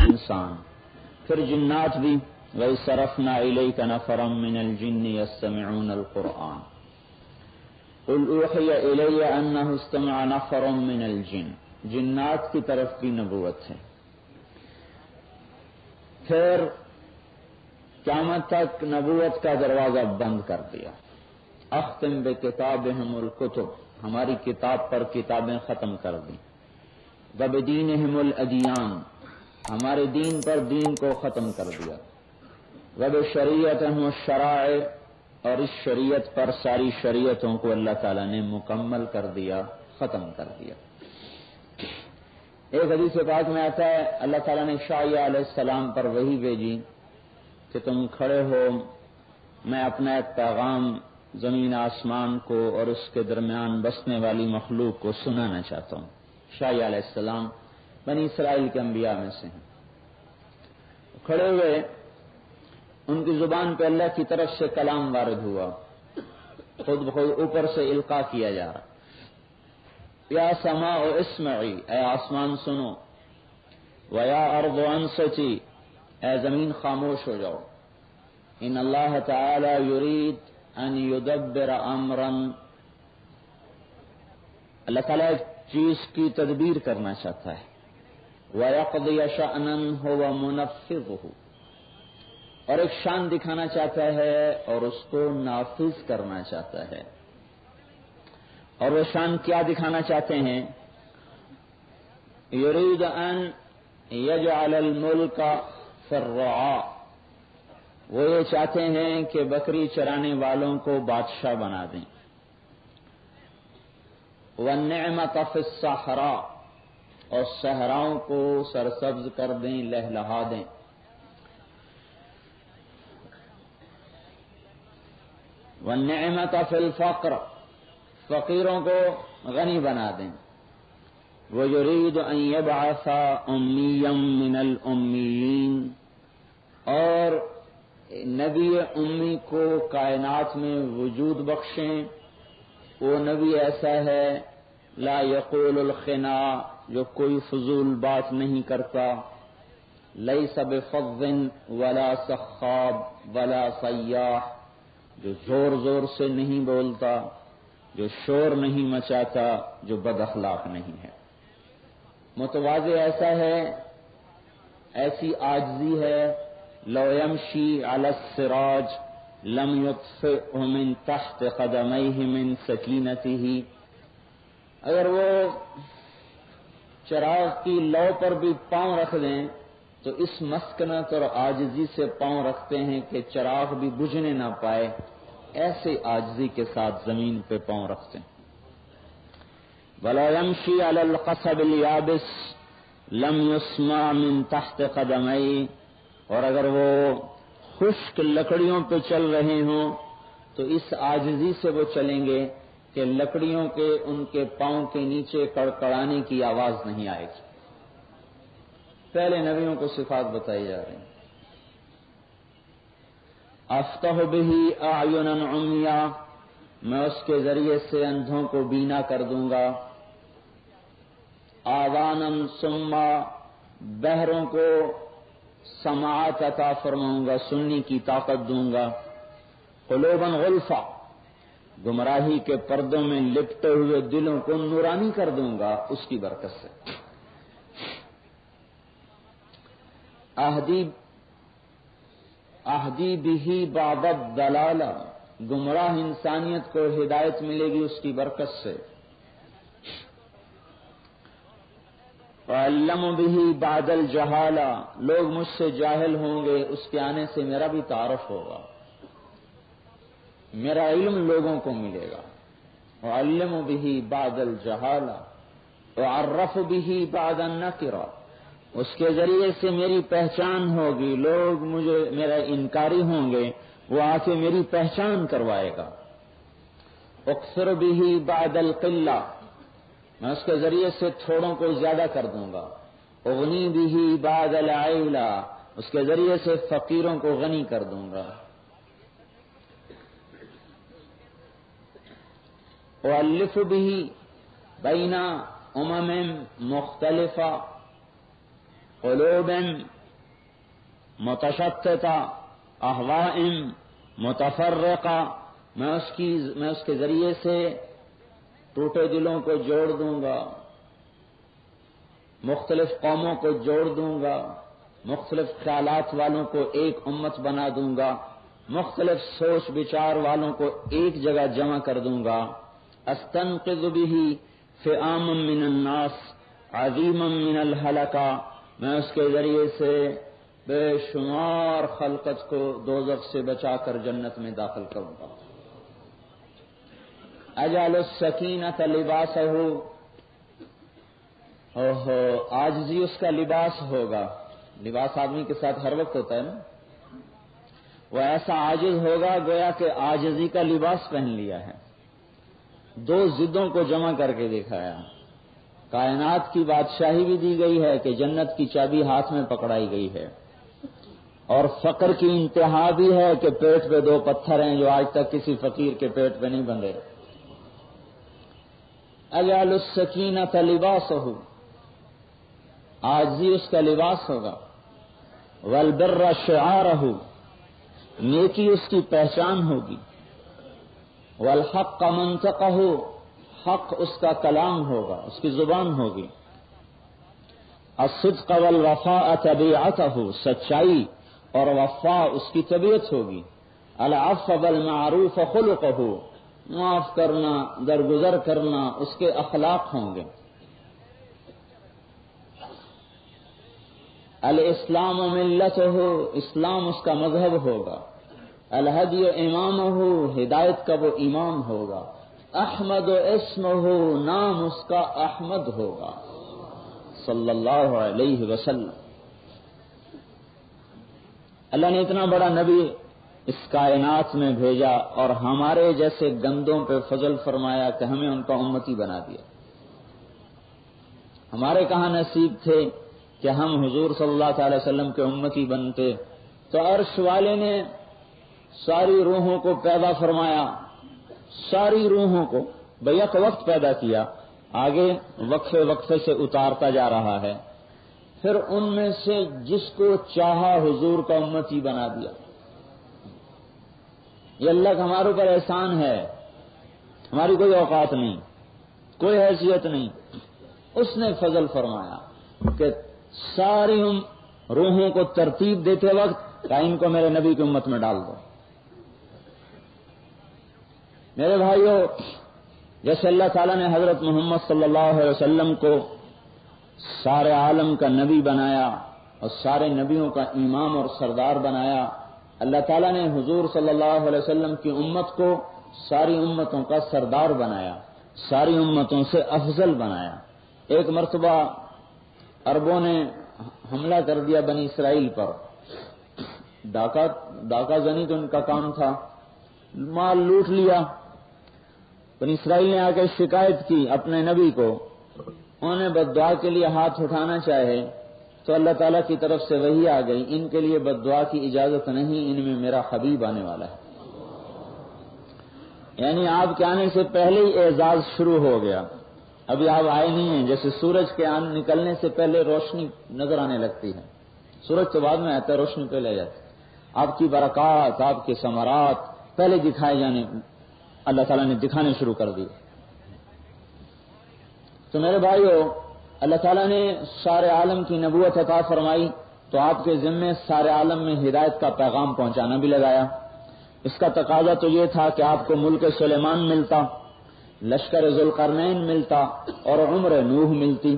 انسان. پھر جنات بھی وَإِذْ صَرَفْنَا إِلَيْكَ نَفَرًا مِّنَ الْجِنِّ يَسْتَمِعُونَ الْقُرْآنَ قُلْ أُوحِيَ إِلَيَّ أَنَّهُ اسْتَمَعَ نَفَرٌ مِّنَ الْجِنِّ. جنات کی طرف بھی نبوت ہے. پھر قیامت تک نبوت کا دروازہ بند کر دیا. اختم بکتابہم الکتب، ہماری کتاب پر کتابیں ختم کر دیں. وبدینہم الادیان، ہمارے دین پر دین کو ختم کر دیا. وبشریعتہم الشرائع، اور اس شریعت پر ساری شریعتوں کو اللہ تعالیٰ نے مکمل کر دیا، ختم کر دیا. ایک حدیث پاک میں آتا ہے اللہ تعالیٰ نے شعیع علیہ السلام پر وحی بھیجی کہ تم کھڑے ہو، میں اپنا ایک پیغام زمین آسمان کو اور اس کے درمیان بسنے والی مخلوق کو سنانا چاہتا ہوں. شعیع علیہ السلام بنی اسرائیل کے انبیاء میں سے ہیں. کھڑے ہوئے، ان کی زبان پہ اللہ کی طرف سے کلام وارد ہوا، خود بخود اوپر سے القا کیا جا رہا. یا سماء اسمعی، اے آسمان سنو. ویا ارض انصتی، اے زمین خاموش ہو جاؤ. ان اللہ تعالی یرید ان یدبر امرا، اللہ تعالیٰ ایک چیز کی تدبیر کرنا چاہتا ہے. وَيَقْضِيَ شَأْنًا هُوَ مُنَفِّذُهُ، اور ایک شان دکھانا چاہتا ہے اور اس کو نافذ کرنا چاہتا ہے. اور وہ شان کیا دکھانا چاہتے ہیں؟ یرید ان یجعل الملک فی الرعاء، وہ یہ چاہتے ہیں کہ بکری چرانے والوں کو بادشاہ بنا دیں. والنعمۃ فی الصحراء، اور صحراؤں کو سرسبز کر دیں، لہلہا دیں. والنعمۃ فی الفقر، فقیروں کو غنی بنا دیں. ویرید ان یبعث امیا من الامیین، اور نبی امی کو کائنات میں وجود بخشیں. وہ نبی ایسا ہے لا یقول الخنا، جو کوئی فضول بات نہیں کرتا. لیس بفظ ولا سخاب ولا صیاح، جو زور زور سے نہیں بولتا، جو شور نہیں مچاتا، جو بد اخلاق نہیں ہے. متواضع ایسا ہے، ایسی عاجزی ہے. لو یمشی علی السراج لم یطفئه من تحت قدمیہ من سکینتہ، اگر وہ چراغ کی لو پر بھی پاؤں رکھ دیں تو اس مسکنت اور عاجزی سے پاؤں رکھتے ہیں کہ چراغ بھی بجھنے نہ پائے. ایسے عاجزی کے ساتھ زمین پہ پاؤں رکھتے ہیں. ولا یمشی علی القصب الیابس لم یسمع من تحت قدمیہ، اور اگر وہ خشک لکڑیوں پہ چل رہے ہوں تو اس عاجزی سے وہ چلیں گے کہ لکڑیوں کے ان کے پاؤں کے نیچے کڑکڑانے کی آواز نہیں آئے گی. پہلے نبیوں کو صفات بتائی جا رہی ہیں. افتح بہ اعینا عمیا، میں اس کے ذریعے سے اندھوں کو بینا کر دوں گا. آذانا صما، بہروں کو سماعت عطا فرماؤں گا، سننے کی طاقت دوں گا. قلوبا غلفا، گمراہی کے پردوں میں لپٹے ہوئے دلوں کو نورانی کر دوں گا اس کی برکت سے. اہدی بہ بعض الضلالہ، گمراہ انسانیت کو ہدایت ملے گی اس کی برکت سے. وَعَلَّمُ بِهِ بَعْدَ الْجَهَالَةِ، لوگ مجھ سے جاہل ہوں گے، اس کے آنے سے میرا بھی تعارف ہوگا، میرا علم لوگوں کو ملے گا. وَعَلَّمُ بِهِ بَعْدَ الْجَهَالَةِ وَعَرَّفُ بِهِ بَعْدَ النَّكِرَةِ، اس کے ذریعے سے میری پہچان ہوگی. لوگ مجھے میرا انکاری ہوں گے، وہ آ کے میری پہچان کروائے گا. اکثر بِهِ بَعْدَ الْقِلَّةِ، میں اس کے ذریعے سے تھوڑوں کو زیادہ کر دوں گا. اغنی بہ بعد العیلہ، اس کے ذریعے سے فقیروں کو غنی کر دوں گا. اؤلف بہ بین امم مختلفہ، قلوب متشتتہ احواء متفرقہ، میں اس کے ذریعے سے ٹوٹے دلوں کو جوڑ دوں گا، مختلف قوموں کو جوڑ دوں گا، مختلف خیالات والوں کو ایک امت بنا دوں گا، مختلف سوچ بچار والوں کو ایک جگہ جمع کر دوں گا۔ استنقذ به فئاما من الناس عظیما من الہلکہ، میں اس کے ذریعے سے بے شمار خلقت کو دوزخ سے بچا کر جنت میں داخل کروں گا۔ اجعل السکینۃ لباسہ، عاجزی اس کا لباس ہوگا۔ لباس آدمی کے ساتھ ہر وقت ہوتا ہے نا، وہ ایسا عاجز ہوگا گویا کہ عاجزی کا لباس پہن لیا ہے۔ دو ضدوں کو جمع کر کے دکھایا، کائنات کی بادشاہی بھی دی گئی ہے کہ جنت کی چابی ہاتھ میں پکڑائی گئی ہے، اور فقر کی انتہا بھی ہے کہ پیٹ پہ دو پتھر ہیں جو آج تک کسی فقیر کے پیٹ پہ نہیں بندھے۔ اجعل السکینۃ لباسہ، عاجزی اس کا لباس ہوگا۔ والبر شعارہ، نیکی اس کی پہچان ہوگی۔ والحق منطقہ، حق اس کا کلام ہوگا، اس کی زبان ہوگی۔ الصدق والوفاء طبیعتہ، سچائی اور وفا اس کی طبیعت ہوگی۔ العفو بالمعروف خلقہ، معاف کرنا، درگزر کرنا اس کے اخلاق ہوں گے۔ الاسلام ملتہ، اسلام اس کا مذہب ہوگا۔ الہدی امامہ، ہدایت کا وہ امام ہوگا۔ احمد اسمہ، نام اس کا احمد ہوگا صلی اللہ علیہ وسلم۔ اللہ نے اتنا بڑا نبی اس کائنات میں بھیجا اور ہمارے جیسے گندوں پہ فضل فرمایا کہ ہمیں ان کا امتی بنا دیا۔ ہمارے کہاں نصیب تھے کہ ہم حضور صلی اللہ تعالی وسلم کے امتی بنتے، تو عرش والے نے ساری روحوں کو پیدا فرمایا، ساری روحوں کو بیک وقت پیدا کیا، آگے وقفے وقفے سے اتارتا جا رہا ہے، پھر ان میں سے جس کو چاہا حضور کا امتی بنا دیا۔ یہ اللہ کا ہمارے اوپر احسان ہے، ہماری کوئی اوقات نہیں، کوئی حیثیت نہیں، اس نے فضل فرمایا کہ ساری روحوں کو ترتیب دیتے وقت کہ ان کو میرے نبی کی امت میں ڈال دو۔ میرے بھائیوں، جیسے اللہ تعالیٰ نے حضرت محمد صلی اللہ علیہ وسلم کو سارے عالم کا نبی بنایا اور سارے نبیوں کا امام اور سردار بنایا، اللہ تعالیٰ نے حضور صلی اللہ علیہ وسلم کی امت کو ساری امتوں کا سردار بنایا، ساری امتوں سے افضل بنایا۔ ایک مرتبہ عربوں نے حملہ کر دیا بنی اسرائیل پر، ڈاکہ زنی تو ان کا کام تھا، مال لوٹ لیا۔ بنی اسرائیل نے آ کے شکایت کی اپنے نبی کو، انہوں نے بد دعا کے لیے ہاتھ اٹھانا چاہے تو اللہ تعالیٰ کی طرف سے وحی آ گئی، ان کے لیے بد دعا کی اجازت نہیں، ان میں میرا حبیب آنے والا ہے۔ یعنی آپ کے آنے سے پہلے ہی اعزاز شروع ہو گیا، ابھی آپ آئے نہیں ہیں۔ جیسے سورج کے نکلنے سے پہلے روشنی نظر آنے لگتی ہے، سورج تو بعد میں آتا ہے، روشنی پہلے آ جاتی ہے۔ آپ کی برکات، آپ کے ثمرات پہلے دکھائے جانے، اللہ تعالیٰ نے دکھانے شروع کر دی۔ تو میرے بھائیو، اللہ تعالیٰ نے سارے عالم کی نبوت عطا فرمائی تو آپ کے ذمے سارے عالم میں ہدایت کا پیغام پہنچانا بھی لگایا۔ اس کا تقاضا تو یہ تھا کہ آپ کو ملک سلیمان ملتا، لشکر ذوالقرنین ملتا اور عمر نوح ملتی۔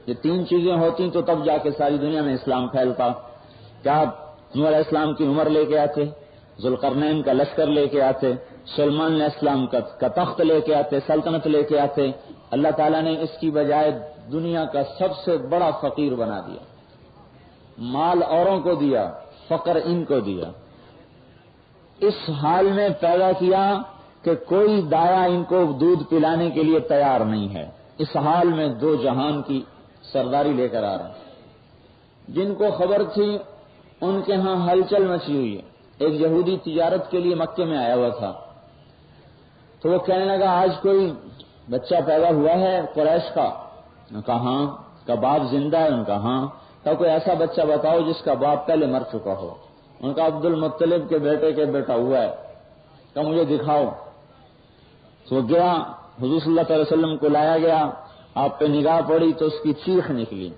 یہ تین چیزیں ہوتی تو تب جا کے ساری دنیا میں اسلام پھیلتا۔ کیا آپ نوح علیہ السلام کی عمر لے کے آتے، ذوالقرنین کا لشکر لے کے آتے، سلیمان علیہ السلام کا تخت لے کے آتے، سلطنت لے کے آتے؟ اللہ تعالیٰ نے اس کی بجائے دنیا کا سب سے بڑا فقیر بنا دیا، مال اوروں کو دیا، فقر ان کو دیا، اس حال میں پیدا کیا کہ کوئی دایا ان کو دودھ پلانے کے لیے تیار نہیں ہے۔ اس حال میں دو جہان کی سرداری لے کر آ رہے ہیں۔ جن کو خبر تھی ان کے ہاں ہلچل مچی ہوئی ہے۔ ایک یہودی تجارت کے لیے مکے میں آیا ہوا تھا، تو وہ کہنے لگا آج کوئی بچہ پیدا ہوا ہے قریش کا؟ کہا ہاں۔ کا باپ زندہ ہے؟ ان کا ہاں۔ تو کوئی ایسا بچہ بتاؤ جس کا باپ پہلے مر چکا ہو. ان کا عبد المطلب کے بیٹے کے بیٹا ہوا ہے. کہ مجھے دکھاؤ. تو گیا, حضور صلی اللہ علیہ وسلم کو لایا گیا, آپ پہ نگاہ پڑی تو اس کی چیخ نکلی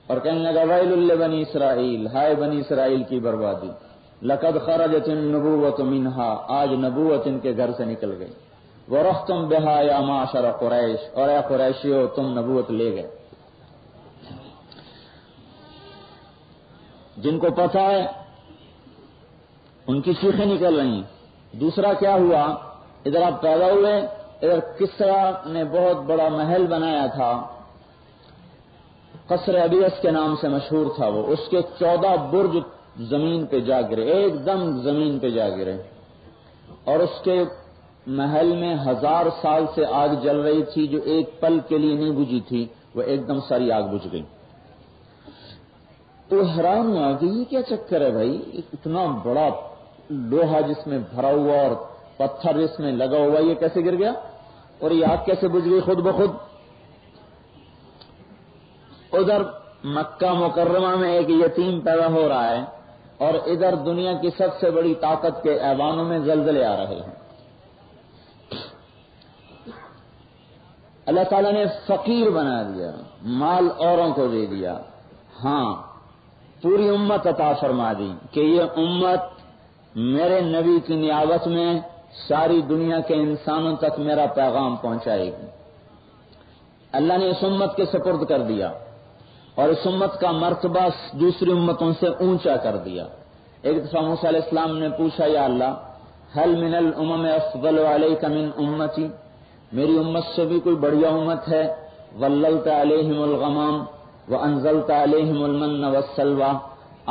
اور کہنے لگا ویل لبنی اسرائیل, ہائے بنی اسرائیل کی بربادی, لقد خرجت النبوۃ منہا, آج نبوت ان کے گھر سے نکل گئی. ورحتم بہا یا معشر قریش, اور اے قریشیو تم نبوت لے گئے. جن کو پتہ ہے ان کی چیخیں نکل رہی ہیں. دوسرا کیا ہوا, ادھر آپ پیدا ہوئے, ادھر کسرا نے بہت بڑا محل بنایا تھا, قصر ابیس کے نام سے مشہور تھا وہ, اس کے 14 برج زمین پہ جا گرے, ایک دم زمین پہ جا گرے, اور اس کے محل میں 1000 سال سے آگ جل رہی تھی جو ایک پل کے لیے نہیں بجھی تھی, وہ ایک دم ساری آگ بجھ گئی. تو حیران ہوا کہ یہ کیا چکر ہے بھائی, اتنا بڑا لوہا جس میں بھرا ہوا اور پتھر جس میں لگا ہوا, یہ کیسے گر گیا اور یہ آگ کیسے بجھ گئی خود بخود. ادھر مکہ مکرمہ میں ایک یتیم پیدا ہو رہا ہے اور ادھر دنیا کی سب سے بڑی طاقت کے ایوانوں میں زلزلے آ رہے ہیں. اللہ تعالیٰ نے فقیر بنا دیا, مال اوروں کو دے دیا, ہاں پوری امت عطا فرما دی کہ یہ امت میرے نبی کی نیابت میں ساری دنیا کے انسانوں تک میرا پیغام پہنچائے گی. اللہ نے اس امت کے سپرد کر دیا اور اس امت کا مرتبہ دوسری امتوں سے اونچا کر دیا. ایک دفعہ موسیٰ علیہ السلام نے پوچھا, یا اللہ هل من الامم افضل علیک من امتی, میری امت سے بھی کوئی بڑھیا امت ہے؟ ظللت علیہم الغمام وانزلت علیہم المن والسلوى,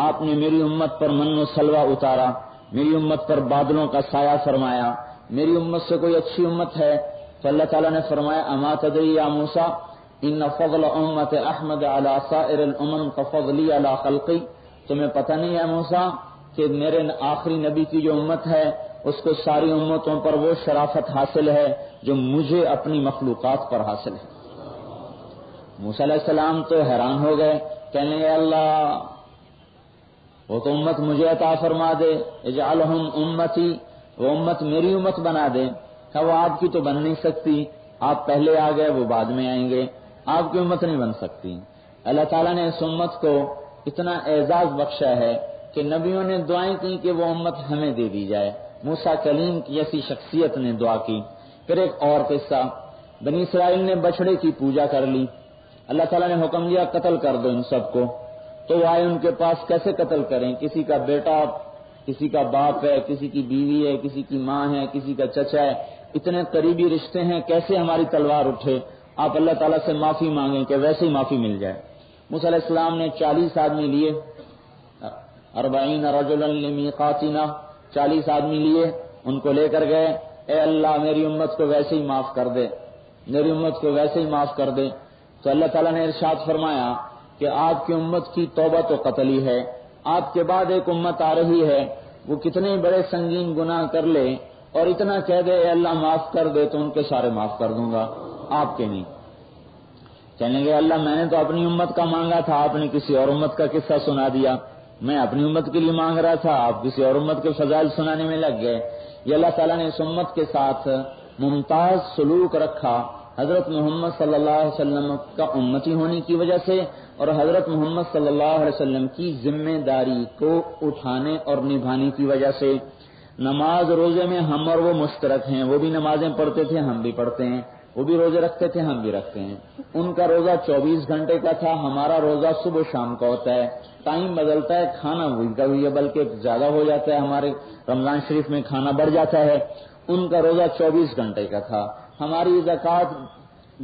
آپ نے میری امت پر من و سلوہ اتارا, میری امت پر بادلوں کا سایہ فرمایا, میری امت سے کوئی اچھی امت ہے؟ تو اللہ تعالیٰ نے فرمایا اما تدری یا موسیٰ ان فضل امت احمد علی سائر الامم کفضلی علی خلقی, تمہیں پتہ نہیں ہے موسیٰ کہ میرے آخری نبی کی جو امت ہے اس کو ساری امتوں پر وہ شرافت حاصل ہے جو مجھے اپنی مخلوقات پر حاصل ہے. موسیٰ علیہ السلام تو حیران ہو گئے, کہنے لگے اللہ وہ تو امت مجھے عطا فرما دے, اجعلہم امتی, وہ امت میری امت بنا دے. کہ وہ آپ کی تو بن نہیں سکتی, آپ پہلے آ گئے وہ بعد میں آئیں گے, آپ کی امت نہیں بن سکتی. اللہ تعالیٰ نے اس امت کو اتنا اعزاز بخشا ہے کہ نبیوں نے دعائیں کی کہ وہ امت ہمیں دے دی جائے. موسیٰ کلیم کی ایسی شخصیت نے دعا کی. پھر ایک اور قصہ, بنی اسرائیل نے بچڑے کی پوجا کر لی, اللہ تعالیٰ نے حکم دیا قتل کر دو ان سب کو. تو وہ آئے ان کے پاس, کیسے قتل کریں, کسی کا بیٹا, کسی کا باپ ہے, کسی کی بیوی ہے, کسی کی ماں ہے, کسی کا چچا ہے, اتنے قریبی رشتے ہیں, کیسے ہماری تلوار اٹھے, آپ اللہ تعالیٰ سے معافی مانگیں کہ ویسے ہی معافی مل جائے. موسیٰ علیہ السلام نے 40 آدمی لیے, 40 رجلا لمیقاتنا, 40 آدمی لیے, ان کو لے کر گئے, اے اللہ میری امت کو ویسے ہی معاف کر دے, میری امت کو ویسے ہی معاف کر دے. تو اللہ تعالیٰ نے ارشاد فرمایا کہ آپ کی امت کی توبہ تو قتل ہی ہے, آپ کے بعد ایک امت آ رہی ہے, وہ کتنے بڑے سنگین گناہ کر لے اور اتنا کہہ دے اے اللہ معاف کر دے تو ان کے سارے معاف کر دوں گا, آپ کے نہیں. کہنے گے اللہ میں نے تو اپنی امت کا مانگا تھا, آپ نے کسی اور امت کا قصہ سنا دیا, میں اپنی امت کے لیے مانگ رہا تھا, آپ کسی اور امت کے فضائل سنانے میں لگ گئے. یہ اللہ تعالیٰ نے اس امت کے ساتھ ممتاز سلوک رکھا حضرت محمد صلی اللہ علیہ وسلم کا امتی ہونے کی وجہ سے اور حضرت محمد صلی اللہ علیہ وسلم کی ذمہ داری کو اٹھانے اور نبھانے کی وجہ سے. نماز روزے میں ہم اور وہ مشترک ہیں, وہ بھی نمازیں پڑھتے تھے, ہم بھی پڑھتے ہیں, وہ بھی روزے رکھتے تھے, ہم بھی رکھتے ہیں. ان کا روزہ 24 گھنٹے کا تھا, ہمارا روزہ صبح شام کا ہوتا ہے, ٹائم بدلتا ہے, کھانا وہی کا ہوئی ہے بلکہ زیادہ ہو جاتا ہے, ہمارے رمضان شریف میں کھانا بڑھ جاتا ہے. ان کا روزہ 24 گھنٹے کا تھا. ہماری زکوٰۃ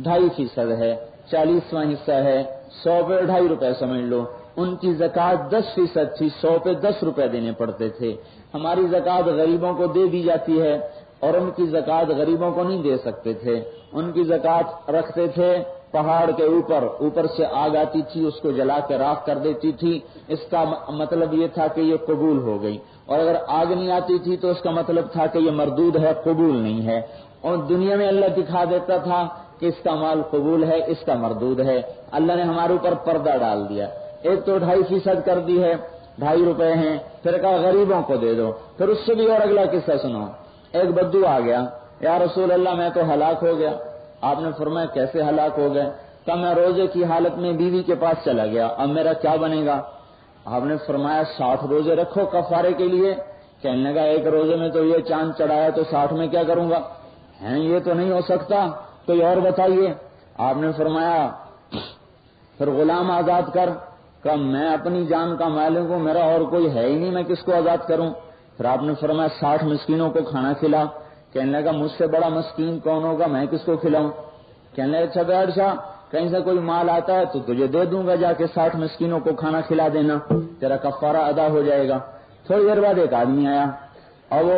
2.5% ہے, 40واں حصہ ہے, 100 پہ 2.5 روپے سمجھ لو. ان کی زکوٰۃ 10% تھی, 100 پہ 10 روپے دینے پڑتے تھے. ہماری زکوٰۃ غریبوں کو دے دی جاتی ہے اور ان کی زکوٰۃ غریبوں کو نہیں دے سکتے تھے. ان کی زکوٰۃ رکھتے تھے پہاڑ کے اوپر سے آگ آتی تھی, اس کو جلا کے راکھ کر دیتی تھی. اس کا مطلب یہ تھا کہ یہ قبول ہو گئی, اور اگر آگ نہیں آتی تھی تو اس کا مطلب تھا کہ یہ مردود ہے, قبول نہیں ہے. اور دنیا میں اللہ دکھا دیتا تھا کہ اس کا مال قبول ہے، اس کا مردود ہے. اللہ نے ہمارے اوپر پردہ ڈال دیا. ایک تو 2.5% کر دی ہے، 2.5 روپے ہیں، پھر کہا غریبوں کو دے دو. پھر اس سے بھی اور اگلا قصہ سنو. ایک بدو آ گیا، یا رسول اللہ میں تو ہلاک ہو گیا. آپ نے فرمایا کیسے ہلاک ہو گئے؟ کہ میں روزے کی حالت میں بیوی کے پاس چلا گیا، اب میرا کیا بنے گا؟ آپ نے فرمایا 60 روزے رکھو کفارے کے لیے. کہنے لگا ایک روزے میں تو یہ چاند چڑھایا تو 60 میں کیا کروں گا؟ یہ تو نہیں ہو سکتا، کوئی اور بتائیے. آپ نے فرمایا پھر غلام آزاد کر. کہ میں اپنی جان کا مالک ہوں، میرا اور کوئی ہے ہی نہیں، میں کس کو آزاد کروں؟ پھر آپ نے فرمایا 60 مسکینوں کو کھانا کھلا. کہنے لگا مجھ سے بڑا مسکین کون ہوگا، میں کس کو کھلاؤں؟ کہنے لگا اچھا بیٹھ جا، کہیں سے کوئی مال آتا ہے تو تجھے دے دوں گا، جا کے 60 مسکینوں کو کھانا کھلا دینا، تیرا کفارہ ادا ہو جائے گا. تھوڑی دیر بعد ایک آدمی آیا اور وہ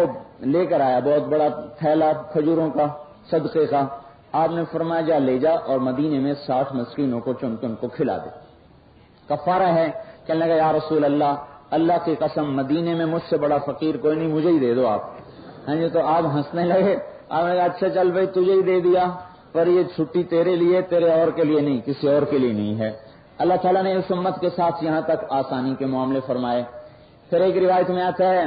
لے کر آیا بہت بڑا تھیلا کھجوروں کا صدقے کا. آپ نے فرمایا جا لے جا اور مدینے میں 60 مسکینوں کو چن کے ان کو کھلا دے، کفارہ ہے. کہنے لگا یا رسول اللہ، اللہ کی قسم مدینے میں مجھ سے بڑا فقیر کوئی نہیں، مجھے ہی دے دو آپ. تو آپ ہنسنے لگے. آپ نے کہا اچھا چل بھائی تجھے ہی دے دیا، پر یہ چھٹی تیرے لیے، تیرے اور کے لیے نہیں، کسی اور کے لیے نہیں ہے. اللہ تعالیٰ نے اس امت کے ساتھ یہاں تک آسانی کے معاملے فرمائے. پھر ایک روایت میں آتا ہے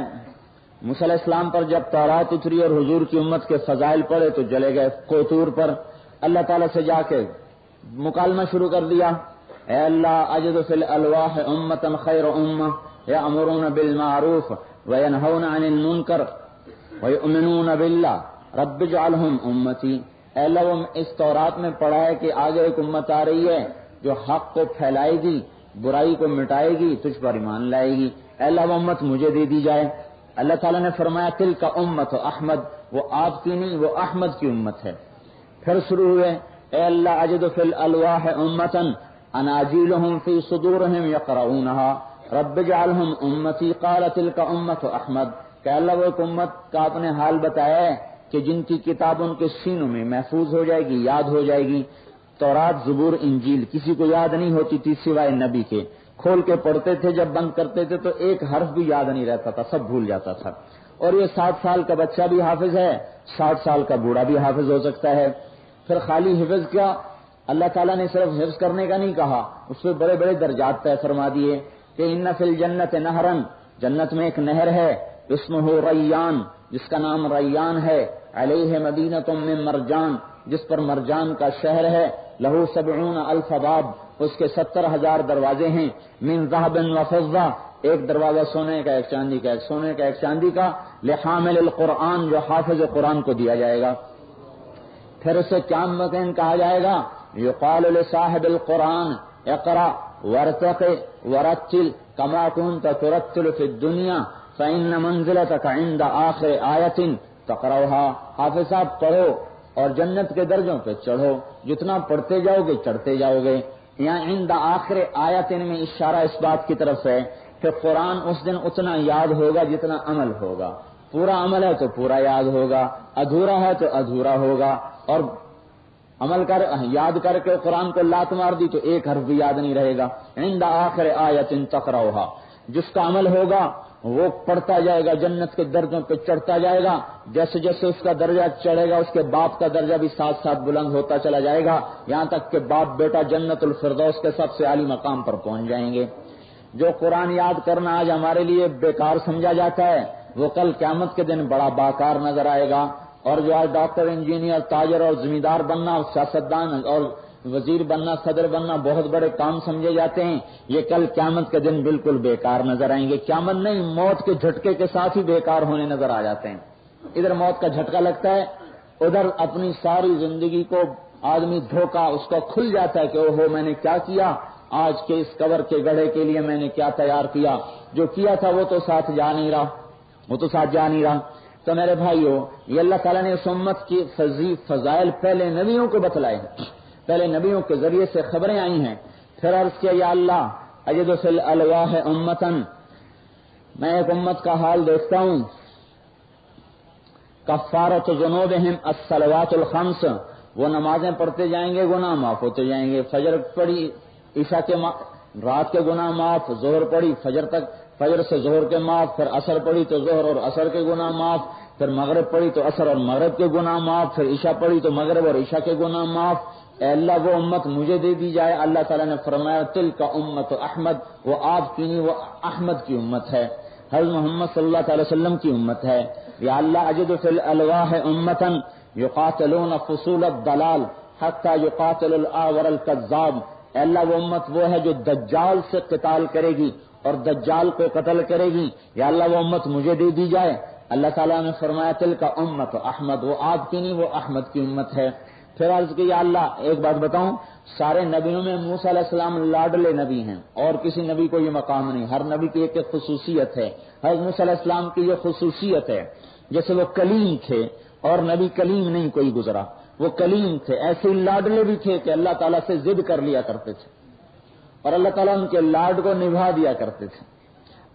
موسیٰ علیہ السلام پر جب تورات اتری اور حضور کی امت کے فضائل پڑے تو جلے گئے کوتور پر. اللہ تعالیٰ سے جا کے مکالمہ شروع کر دیا، اے اللہ اجد فی الالواح امتا خیر امہ یأمرون بالمعروف وینہون عن المنکر ویؤمنون باللہ رب اجعلہم امتی. اے اللہ وہ اس تورات میں پڑھا ہے کہ آگے ایک امت آ رہی ہے جو حق کو پھیلائے گی، برائی کو مٹائے گی، تجھ پر ایمان لائے گی. اے اللہ وہ امت مجھے دے دی جائے. اللہ تعالیٰ نے فرمایا تلک امت احمد، وہ آپ کی نہیں، وہ احمد کی امت ہے. پھر شروع ہوئے اے اللہ اجد فی الالواح امتا اناجیلہم فی صدورہم یقرؤونہا رب اجعلہم امتی قال تلک امت احمد. کہ اللہ وہ ایک امت کا اپنے حال بتایا ہے کہ جن کی کتاب ان کے سینوں میں محفوظ ہو جائے گی، یاد ہو جائے گی. تورات زبور انجیل کسی کو یاد نہیں ہوتی تھی سوائے نبی کے. کھول کے پڑھتے تھے، جب بند کرتے تھے تو ایک حرف بھی یاد نہیں رہتا تھا، سب بھول جاتا تھا. اور یہ 60 سال کا بچہ بھی حافظ ہے، 60 سال کا بوڑھا بھی حافظ ہو سکتا ہے. پھر خالی حفظ کیا، اللہ تعالیٰ نے صرف حفظ کرنے کا نہیں کہا، اس پہ بڑے بڑے درجات طے فرما دیے کہ ان فی الجنت نہرن، جنت میں ایک نہر ہے، اسمہ ریان، جس کا نام ریان ہے، علیہ مدینۃ من مرجان، جس پر مرجان کا شہر ہے، لہو 70,000 باب، اس کے 70,000 دروازے ہیں، من ذہب و فضہ، ایک دروازہ سونے کا، ایک چاندی کا، ایک سونے کا، ایک چاندی کا، لحامل القرآن، جو حافظ قرآن کو دیا جائے گا. پھر اسے قیامت میں کہا جائے گا یقال لصاحب القرآن اقرأ وارتق ورتل کما كنت ترتل فی الدنیا فإن منزلتك عند آخر آیت تقرأها. حافظ صاحب پڑھو اور جنت کے درجوں پہ چڑھو، جتنا پڑھتے جاؤ گے چڑھتے جاؤ گے. یہاں عند آخر آیت میں اشارہ اس بات کی طرف ہے کہ قرآن اس دن اتنا یاد ہوگا جتنا عمل ہوگا. پورا عمل ہے تو پورا یاد ہوگا، ادھورا ہے تو ادھورا ہوگا. اور عمل کر یاد کر کے قرآن کو لات مار دی تو ایک حرف بھی یاد نہیں رہے گا. عند آخر آیت تقرأها، جس کا عمل ہوگا وہ پڑھتا جائے گا، جنت کے درجوں پہ چڑھتا جائے گا. جیسے جیسے اس کا درجہ چڑھے گا اس کے باپ کا درجہ بھی ساتھ ساتھ بلند ہوتا چلا جائے گا، یہاں تک کہ باپ بیٹا جنت الفردوس کے سب سے اعلی مقام پر پہنچ جائیں گے. جو قرآن یاد کرنا آج ہمارے لیے بیکار سمجھا جاتا ہے وہ کل قیامت کے دن بڑا باکار نظر آئے گا. اور جو آج ڈاکٹر، انجینئر، تاجر اور زمیندار بننا، سیاستدان اور وزیر بننا، صدر بننا بہت بڑے کام سمجھے جاتے ہیں، یہ کل قیامت کے دن بالکل بیکار نظر آئیں گے. قیامت نہیں، موت کے جھٹکے کے ساتھ ہی بیکار ہونے نظر آ جاتے ہیں. ادھر موت کا جھٹکا لگتا ہے، ادھر اپنی ساری زندگی کو آدمی دھوکا اس کا کھل جاتا ہے کہ اوہو میں نے کیا کیا، آج کے اس قبر کے گڑھے کے لیے میں نے کیا تیار کیا، جو کیا تھا وہ تو ساتھ جا نہیں رہا. تو میرے بھائیو، یہ اللہ تعالیٰ نے اس امت کی فضائل پہلے نبیوں کو بتلائے ہیں، پہلے نبیوں کے ذریعے سے خبریں آئی ہیں. پھر عرض کیا یا اللہ اجد فی الالواح امتن، میں ایک امت کا حال دیکھتا ہوں، کفارۃ ذنوبہم الصلوات الخمس، وہ نمازیں پڑھتے جائیں گے گناہ معاف ہوتے جائیں گے. فجر پڑھی عشاء کے رات کے گناہ معاف، ظہر پڑھی فجر تک فجر سے ظہر کے معاف، پھر عصر پڑھی تو ظہر اور عصر کے گناہ معاف، پھر مغرب پڑھی تو عصر اور مغرب کے گناہ معاف، پھر عشاء پڑھی تو مغرب اور عشاء کے گناہ معاف۔ اے اللہ وہ امت مجھے دے دی جائے۔ اللہ تعالیٰ نے فرمایا تلک امت احمد، وہ آپ کی نہیں، وہ احمد کی امت ہے، حضرت محمد صلی اللہ علیہ وسلم کی امت ہے۔ یا اللہ اجد فی الالواح امتا یقاتلون فصول الضلال حتی یقاتل الاعور الکذاب۔ اے اللہ وہ امت وہ ہے جو دجال سے قتال کرے گی اور دجال کو قتل کرے گی، یا اللہ وہ امت مجھے دے دی جائے۔ اللہ تعالیٰ نے فرمایا تلک امت احمد، وہ آپ کی نہیں، وہ احمد کی امت ہے۔ پھر عرض کی یا اللہ ایک بات بتاؤں، سارے نبیوں میں موسیٰ علیہ السلام لاڈلے نبی ہیں اور کسی نبی کو یہ مقام نہیں، ہر نبی کی ایک خصوصیت ہے۔ حضرت موسیٰ علیہ السلام کی یہ خصوصیت ہے، جیسے وہ کلیم تھے اور نبی کلیم نہیں کوئی گزرا، وہ کلیم تھے، ایسے لاڈلے بھی تھے کہ اللہ تعالیٰ سے ضد کر لیا کرتے تھے اور اللہ تعالیٰ ان کے لاڈ کو نبھا دیا کرتے تھے،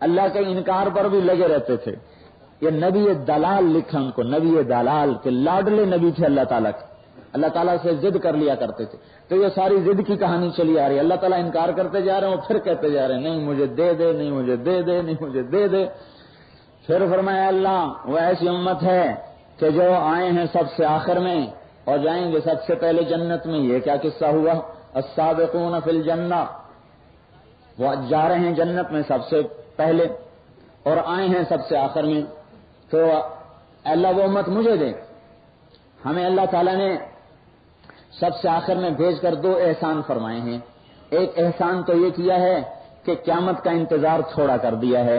اللہ کے انکار پر بھی لگے رہتے تھے۔ یہ نبی دلال لکھا ان کو، نبی دلال کے لاڈلے نبی تھے اللہ تعالیٰ کے، اللہ تعالیٰ سے ضد کر لیا کرتے تھے۔ تو یہ ساری ضد کی کہانی چلی آ رہی ہے، اللہ تعالیٰ انکار کرتے جا رہے ہیں اور پھر کہتے جا رہے ہیں نہیں مجھے دے دے، نہیں مجھے دے دے، نہیں مجھے دے دے۔ پھر فرمایا اللہ وہ ایسی امت ہے کہ جو آئے ہیں سب سے آخر میں اور جائیں گے سب سے پہلے جنت میں۔ یہ کیا قصہ ہوا؟ السابقون فی الجنہ، وہ جا رہے ہیں جنت میں سب سے پہلے اور آئے ہیں سب سے آخر میں۔ تو اللہ وہ امت مجھے دے۔ ہمیں اللہ تعالیٰ نے سب سے آخر میں بھیج کر دو احسان فرمائے ہیں۔ ایک احسان تو یہ کیا ہے کہ قیامت کا انتظار تھوڑا کر دیا ہے۔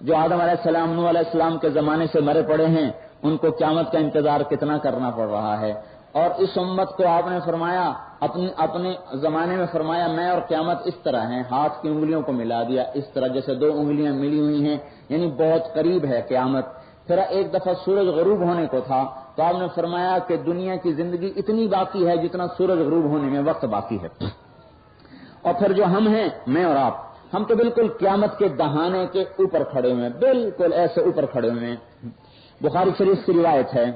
جو آدم علیہ السلام، نوح علیہ السلام کے زمانے سے مرے پڑے ہیں ان کو قیامت کا انتظار کتنا کرنا پڑ رہا ہے۔ اور اس امت کو آپ نے فرمایا اپنے زمانے میں فرمایا میں اور قیامت اس طرح ہیں، ہاتھ کی انگلیوں کو ملا دیا اس طرح جیسے دو انگلیاں ملی ہوئی ہیں، یعنی بہت قریب ہے قیامت۔ پھر ایک دفعہ سورج غروب ہونے کو تھا تو آپ نے فرمایا کہ دنیا کی زندگی اتنی باقی ہے جتنا سورج غروب ہونے میں وقت باقی ہے۔ اور پھر جو ہم ہیں، میں اور آپ، ہم تو بالکل قیامت کے دہانے کے اوپر کھڑے ہوئے ہیں، بالکل ایسے اوپر کھڑے ہوئے ہیں۔ بخاری شریف کی روایت ہے،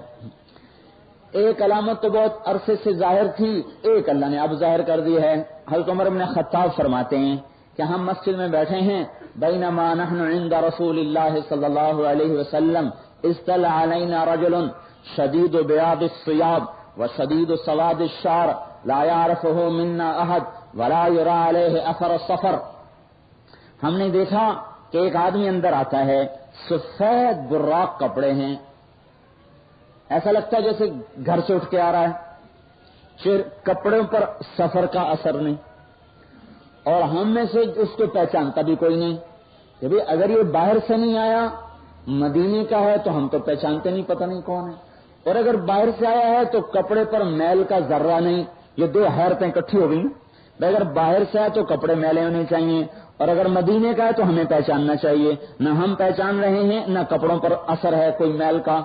ایک علامت تو بہت عرصے سے ظاہر تھی، ایک اللہ نے اب ظاہر کر دی ہے۔ حضرت عمر بن خطاب فرماتے ہیں کہ ہم مسجد میں بیٹھے ہیں، بینما نحن عند رسول اللہ صلی اللہ علیہ وسلم اطلع علینا رجل شدید بیاض الثياب وشدید سواد الشعر لا يعرفه منا احد ولا يرى عليه اثر السفر۔ ہم نے دیکھا کہ ایک آدمی اندر آتا ہے، سفید براق کپڑے ہیں، ایسا لگتا ہے جیسے گھر سے اٹھ کے آ رہا ہے، پھر کپڑوں پر سفر کا اثر نہیں، اور ہم میں سے اس کو پہچانتا بھی کوئی نہیں کہ بھئی اگر یہ باہر سے نہیں آیا، مدینے کا ہے تو ہم تو پہچانتے نہیں، پتہ نہیں کون ہے، اور اگر باہر سے آیا ہے تو کپڑے پر میل کا ذرہ نہیں۔ یہ دو حیرتیں اکٹھی ہو گئی، اگر باہر سے آئے تو کپڑے میلے ہونے چاہیے اور اگر مدینے کا ہے تو ہمیں پہچاننا چاہیے، نہ ہم پہچان رہے ہیں نہ کپڑوں پر اثر ہے کوئی میل کا۔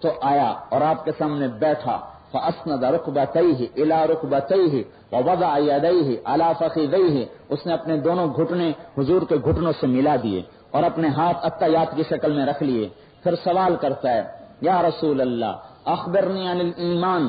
تو آیا اور آپ کے سامنے بیٹھا، فَأَسْنَدَ رُكْبَتَيْهِ إِلَى رُكْبَتَيْهِ وَوَضَعَ يَدَيْهِ عَلَى فَخِذَيْهِ، اس نے اپنے دونوں گھٹنے حضور کے گھٹنوں سے ملا دیے اور اپنے ہاتھ التحیات کی شکل میں رکھ لیے۔ پھر سوال کرتا ہے یا رسول اللہ اخبرنی عن الایمان،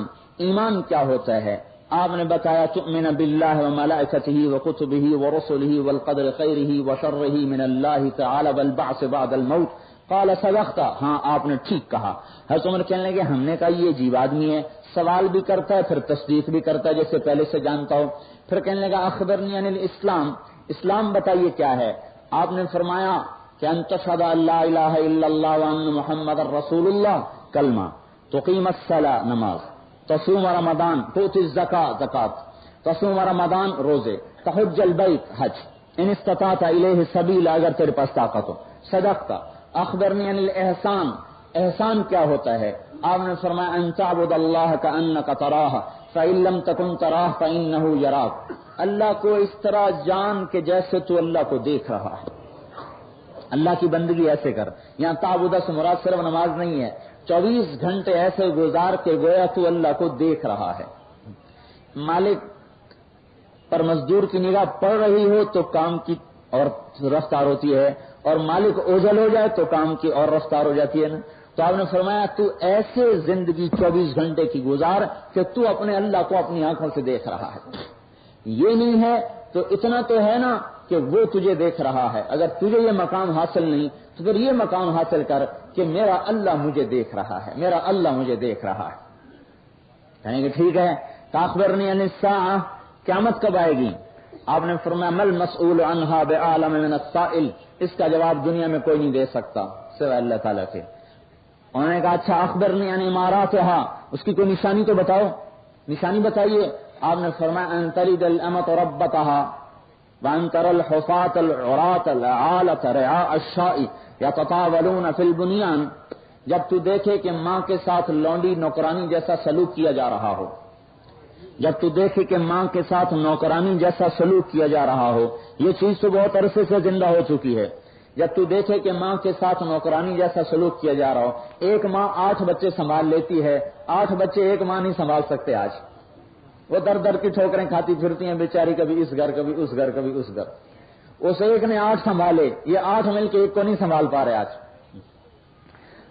ایمان کیا ہوتا ہے؟ آپ نے بتایا تؤمن باللہ وملائکتہ وکتبہ ورسلہ والقدر خیرہ وشرہ من اللہ تعالی والبعث بعد الموت، قال صدقت، ہاں آپ نے ٹھیک کہا۔ حضرت عمر کہنے لگے ہم نے کہا یہ عجیب آدمی ہے، سوال بھی کرتا ہے پھر تصدیق بھی کرتا ہے جیسے پہلے سے جانتا ہو۔ پھر کہنے لگا اخبرنی عن الاسلام، اسلام بتائیے کیا ہے؟ آپ نے فرمایا کہ ان تشهد ان لا الہ الا اللہ وان محمد رسول اللہ، کلمہ، تقیم الصلاۃ، نماز، تصوم رمضان، تؤتی الزکاۃ، زکات، تصوم رمضان، روزے، تحج البیت، حج، ان استطعت الیہ سبیلا، اگر تیرے پاس طاقت ہو، صدقت۔ اخبرنی عن الاحسان، احسان کیا ہوتا ہے؟ آپ نے فرمایا ان تعبد اللہ کانک تراہ فان لم تکن تراہ فانہ یراک، اللہ کو اس طرح جان کہ جیسے تو اللہ کو دیکھ رہا ہے، اللہ کی بندگی ایسے کر۔ یہاں تعبد سے مراد صرف نماز نہیں ہے، 24 گھنٹے ایسے گزار کے گویا تو اللہ کو دیکھ رہا ہے۔ مالک پر مزدور کی نگاہ پڑ رہی ہو تو کام کی اور رفتار ہوتی ہے، اور مالک اوجھل ہو جائے تو کام کی اور رفتار ہو جاتی ہے نا۔ تو آپ نے فرمایا تو ایسے زندگی 24 گھنٹے کی گزار کہ تو اپنے اللہ کو اپنی آنکھوں سے دیکھ رہا ہے۔ یہ نہیں ہے تو اتنا تو ہے نا کہ کہ وہ تجھے دیکھ رہا ہے. اگر تجھے یہ مقام حاصل نہیں تو پھر یہ مقام حاصل کر کہ میرا اللہ مجھے دیکھ رہا ہے, میرا اللہ مجھے دیکھ رہا ہے. کہیں کہ ٹھیک ہے, تاخبرنی عن الساعہ, قیامت کب آئے گی؟ آپ نے فرمایا مل مسئول عنہا بعالم من السائل, اس کا جواب دنیا میں کوئی نہیں دے سکتا سوائے اللہ تعالیٰ کے. انہوں نے کہا اچھا اخبرنی عن اماراتھا, اس کی کوئی نشانی تو بتاؤ, نشانی بتائیے. آپ نے فرمایا ان تلد الامۃ ربتھا وان ترى الحفاة العراة العالة رعاء الشاء يتطاولون في البنيان, جب تو دیکھے کہ ماں کے ساتھ لونڈی نوکرانی جیسا سلوک کیا جا رہا ہو, جب تو دیکھے کہ ماں کے ساتھ نوکرانی جیسا سلوک کیا جا رہا ہو, یہ چیز تو بہت عرصے سے زندہ ہو چکی ہے. جب تو دیکھے کہ ماں کے ساتھ نوکرانی جیسا سلوک کیا جا رہا ہو, ایک ماں 8 بچے سنبھال لیتی ہے, 8 بچے ایک ماں نہیں سنبھال سکتے. آج وہ در در کی ٹھوکریں کھاتی پھرتی ہیں بیچاری, کبھی اس گھر کبھی اس گھر کبھی اس گھر. اس ایک نے 8 سنبھالے, یہ 8 مل کے ایک کو نہیں سنبھال پا رہے آج.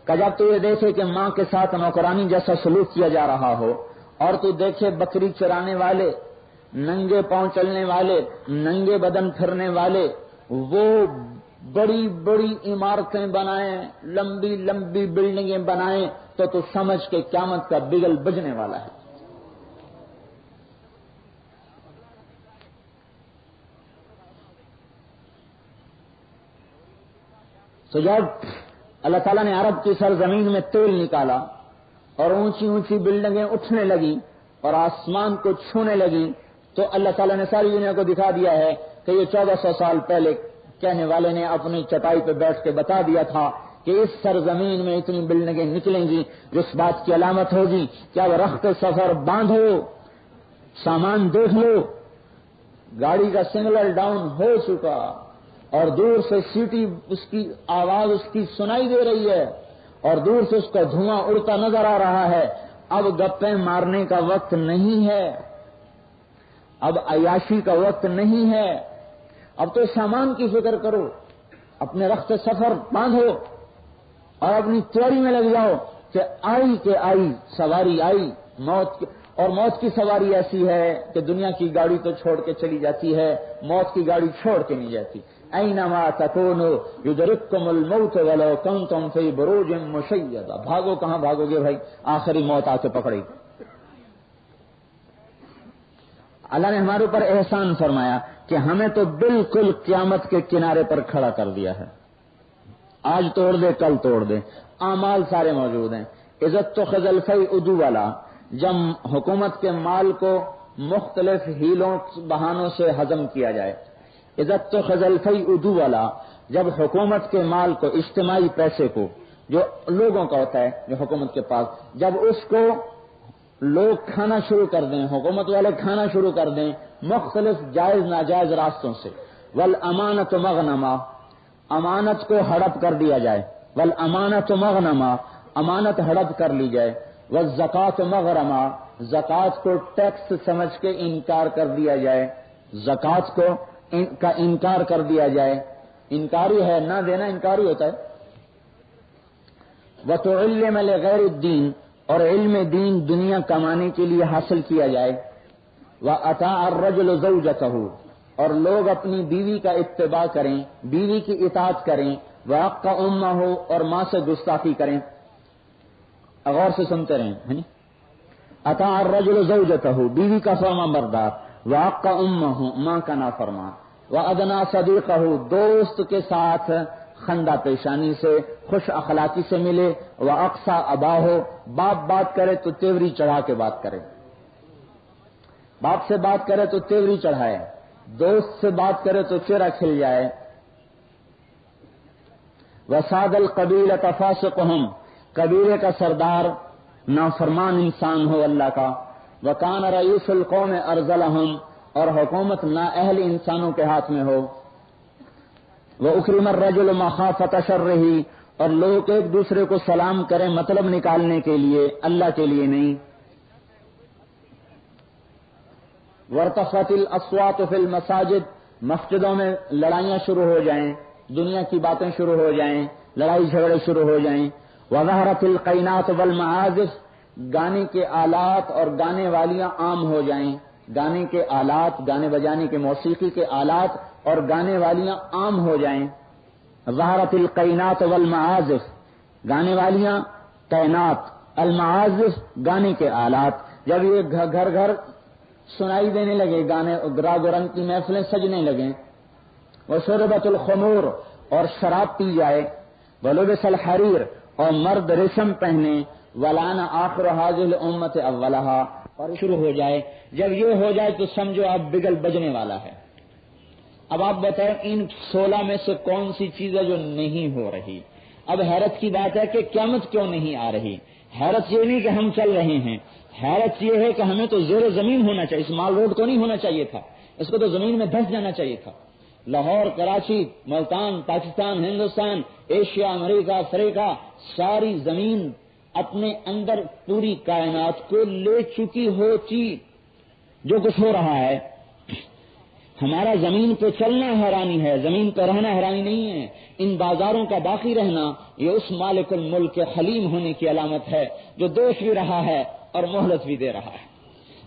کہ جب تو یہ دیکھے کہ ماں کے ساتھ نوکرانی جیسا سلوک کیا جا رہا ہو, اور تو دیکھے بکری چرانے والے, ننگے پاؤں چلنے والے, ننگے بدن پھرنے والے, وہ بڑی بڑی عمارتیں بنائیں, لمبی لمبی بلڈنگیں بنائیں, تو سمجھ کے قیامت کا بگل بجنے والا ہے. تو جب اللہ تعالیٰ نے عرب کی سرزمین میں تیل نکالا اور اونچی اونچی بلڈنگیں اٹھنے لگی اور آسمان کو چھونے لگی, تو اللہ تعالیٰ نے ساری دنیا کو دکھا دیا ہے کہ یہ 1400 سال پہلے کہنے والے نے اپنی چٹائی پہ بیٹھ کے بتا دیا تھا کہ اس سرزمین میں اتنی بلڈنگیں نکلیں گی, جو اس بات کی علامت ہوگی کہ اب رخت سفر باندھو, سامان دیکھ لو, گاڑی کا سگنل ڈاؤن ہو چکا اور دور سے سیٹی اس کی آواز اس کی سنائی دے رہی ہے اور دور سے اس کا دھواں اڑتا نظر آ رہا ہے. اب گپیں مارنے کا وقت نہیں ہے, اب عیاشی کا وقت نہیں ہے, اب تو سامان کی فکر کرو, اپنے رخت سفر باندھو اور اپنی تیاری میں لگ جاؤ کہ آئی سواری آئی موت کی. اور موت کی سواری ایسی ہے کہ دنیا کی گاڑی تو چھوڑ کے چلی جاتی ہے, موت کی گاڑی چھوڑ کے نہیں جاتی. اینما تکونوا یدرککم الموت ولو کنتم فی بروج مشیدہ, بھاگو کہاں بھاگو گے بھائی, آخری موت آ کے پکڑی. اللہ نے ہمارے اوپر احسان فرمایا کہ ہمیں تو بالکل قیامت کے کنارے پر کھڑا کر دیا ہے. آج توڑ دے کل توڑ دے, اعمال سارے موجود ہیں. عزت تو خزل فی ادو والا, جب حکومت کے مال کو مختلف ہیلوں بہانوں سے ہضم کیا جائے. عزت تو خزل فی ادو والا, جب حکومت کے مال کو, اجتماعی پیسے کو جو لوگوں کا ہوتا ہے جو حکومت کے پاس, جب اس کو لوگ کھانا شروع کر دیں, حکومت والے کھانا شروع کر دیں مختلف جائز ناجائز راستوں سے. والامانت مغنما, امانت کو ہڑپ کر دیا جائے. والامانت مغنما, امانت ہڑپ کر لی جائے. والزکات مغرما, زکات کو ٹیکس سمجھ کے انکار کر دیا جائے, زکات کو کا انکار کر دیا جائے. انکاری ہے, نہ دینا انکاری ہوتا ہے. وتعلم لغیر الدین, اور علم دین دنیا کمانے کے لیے حاصل کیا جائے. وَأَطَاعَ الرَّجُلُ زَوْجَتَهُ, اور لوگ اپنی بیوی کا اتباع کریں, بیوی کی اطاعت کریں. وَحَقَّ أُمَّهُ, اور ماں سے گستاخی کریں. غور سے سنتے رہیں. اطاع الرجل زوجته, بیوی کا فرما بردار. وَحَقَّ أُمَّهُ, ماں کا نافرمان. وَأَدْنَىٰ صَدِيقَهُ, دوست کے ساتھ خندہ پیشانی سے خوش اخلاقی سے ملے. وَأَقْصَىٰ أَبَاهُ, باپ بات کرے تو تیوری چڑھا کے بات کرے, باپ سے بات کرے تو تیوری چڑھائے, دوست سے بات کرے تو چہرہ کھل جائے. وَسَادَ الْقَبِيلَةَ فَاسِقُهُمْ, قبیلے کا سردار نافرمان انسان ہو اللہ کا. وَكَانَ رَئِيسُ الْقَوْمِ أَرْذَلَهُمْ, اور حکومت نااہل انسانوں کے ہاتھ میں ہو. وَأُكْرِمَ الرَّجُلُ مَخَافَةَ شَرِّهِ, اور لوگ ایک دوسرے کو سلام کریں مطلب نکالنے کے لیے, اللہ کے لیے نہیں. وَارْتَفَعَتِ الْأَصْوَاتُ فِي الْمَسَاجِدِ, مسجدوں میں لڑائیاں شروع ہو جائیں, دنیا کی باتیں شروع ہو جائیں, لڑائی جھگڑے شروع ہو جائیں. وَظَهَرَتِ الْقَيْنَاتُ وَالْمَعَازِفُ, گانے کے آلات اور گانے والیاں عام ہو جائیں. گانے کے آلات، گانے بجانے کے موسیقی کے آلات اور گانے والیاں عام ہو جائیں. ظہرت القینات والمعازف، گانے والیاں قینات، المعازف گانے کے آلات، جب یہ گھر گھر سنائی دینے لگے، گانے راگ و رنگ کی محفلیں سجنے لگیں. وشربت الخمور، اور شراب پی جائے. ولبس الحریر، اور مرد ریشم پہنے. ولعن آخر هذه الامت اولها، اور شروع ہو جائے. جب یہ ہو جائے تو سمجھو اب بگل بجنے والا ہے. اب آپ بتائیں ان 16 میں سے کون سی چیز ہے جو نہیں ہو رہی؟ اب حیرت کی بات ہے کہ قیامت کیوں نہیں آ رہی؟ حیرت یہ نہیں کہ ہم چل رہے ہیں، حیرت یہ ہے کہ ہمیں تو زیر زمین ہونا چاہیے. اس مال روڈ کو نہیں ہونا چاہیے تھا، اس کو تو زمین میں دھس جانا چاہیے تھا. لاہور، کراچی، ملتان، پاکستان، ہندوستان، ایشیا، امریکہ، افریقہ، ساری زمین اپنے اندر پوری کائنات کو لے چکی ہوتی. جو کچھ ہو رہا ہے، ہمارا زمین پہ چلنا حیرانی ہے، زمین پہ رہنا حیرانی نہیں ہے. ان بازاروں کا باقی رہنا یہ اس مالک الملک کے حلیم ہونے کی علامت ہے جو دیکھ بھی رہا ہے اور مہلت بھی دے رہا ہے.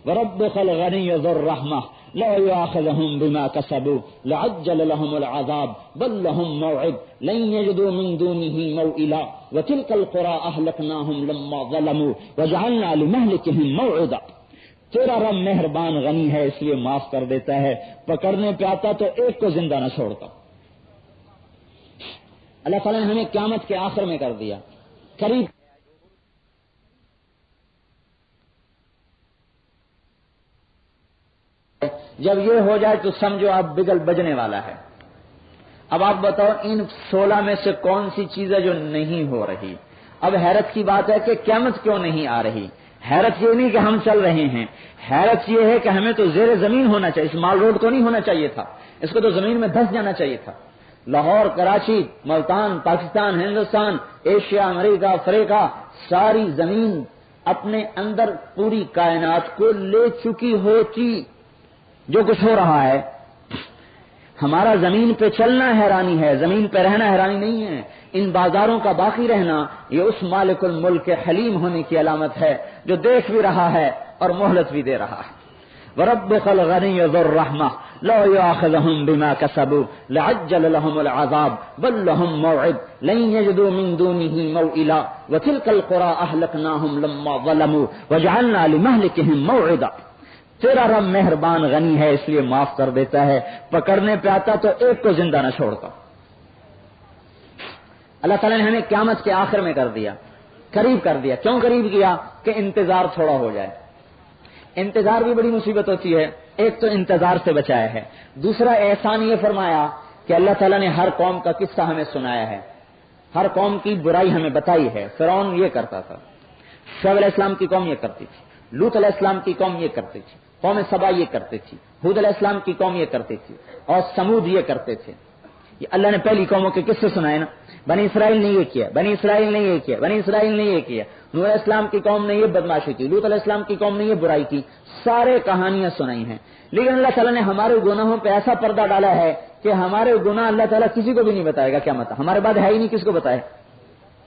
وربک الغنی ذو الرحمہ لا یؤاخذهم بما كسبوا لعجل لهم العذاب بل لهم موعد لن يجدوا من دونه موئلا وتلك القرى اهلكناهم لما ظلموا وجعلنا لمهلكهم موعدا. تیرا رب مہربان غنی ہے اس لیے معاف کر دیتا ہے، پکڑنے پہ آتا تو ایک کو زندہ نہ چھوڑتا. اللہ تعالیٰ نے ہمیں قیامت کے آخر میں کر دیا، قریب. جب یہ ہو جائے تو سمجھو اب بگل بجنے والا ہے. اب آپ بتاؤ ان 16 میں سے کون سی چیز ہے جو نہیں ہو رہی؟ اب حیرت کی بات ہے کہ قیامت کیوں نہیں آ رہی؟ حیرت یہ نہیں کہ ہم چل رہے ہیں، حیرت یہ ہے کہ ہمیں تو زیر زمین ہونا چاہیے. اس مال روڈ کو نہیں ہونا چاہیے تھا، اس کو تو زمین میں دھس جانا چاہیے تھا. لاہور، کراچی، ملتان، پاکستان، ہندوستان، ایشیا، امریکہ، افریقہ، ساری زمین اپنے اندر پوری کائنات کو لے چکی ہوتی. جو کچھ ہو رہا ہے، ہمارا زمین پہ چلنا حیرانی ہے، زمین پہ رہنا حیرانی نہیں ہے. ان بازاروں کا باقی رہنا یہ اس مالک الملک کے حلیم ہونے کی علامت ہے جو دیکھ بھی رہا ہے اور مہلت بھی دے رہا ہے. وربک الغنی ذو الرحمہ لا یؤاخذهم بما كسبوا لعجل لهم العذاب بل لهم موعد لن يجدوا من دونه موئلا وتلك القرى اهلكناهم لما ظلموا وجعلنا لمهلكهم موعدا. تیرا رب مہربان غنی ہے اس لیے معاف کر دیتا ہے، پکڑنے پہ آتا تو ایک کو زندہ نہ چھوڑتا. اللہ تعالیٰ نے ہمیں قیامت کے آخر میں کر دیا، قریب کر دیا. کیوں قریب کیا؟ کہ انتظار تھوڑا ہو جائے. انتظار بھی بڑی مصیبت ہوتی ہے. ایک تو انتظار سے بچایا ہے، دوسرا احسان یہ فرمایا کہ اللہ تعالیٰ نے ہر قوم کا قصہ ہمیں سنایا ہے، ہر قوم کی برائی ہمیں بتائی ہے. فرعون یہ کرتا تھا، شعیب علیہ السلام کی قوم یہ کرتی تھی، لوط علیہ السلام کی قوم یہ کرتی تھی، قوم سبا یہ کرتے تھی، ہود علیہ السلام کی قوم یہ کرتی تھی، اور سمود یہ کرتے تھے. یہ اللہ نے پہلی قوموں کے قصے سنائے نا. بنی اسرائیل نے یہ کیا، بنی اسرائیل نے یہ کیا، بنی اسرائیل نے یہ کیا. نوح علیہ السلام کی قوم نے یہ بدماشی کی، لوط علیہ السلام کی قوم نے یہ برائی کی. سارے کہانیاں سنائی ہیں. لیکن اللہ تعالیٰ نے ہمارے گناہوں پہ ایسا پردہ ڈالا ہے کہ ہمارے گناہ اللہ تعالیٰ کسی کو بھی نہیں بتائے گا. کیا مطلب؟ ہمارے بعد ہے ہی نہیں، کس کو بتائے؟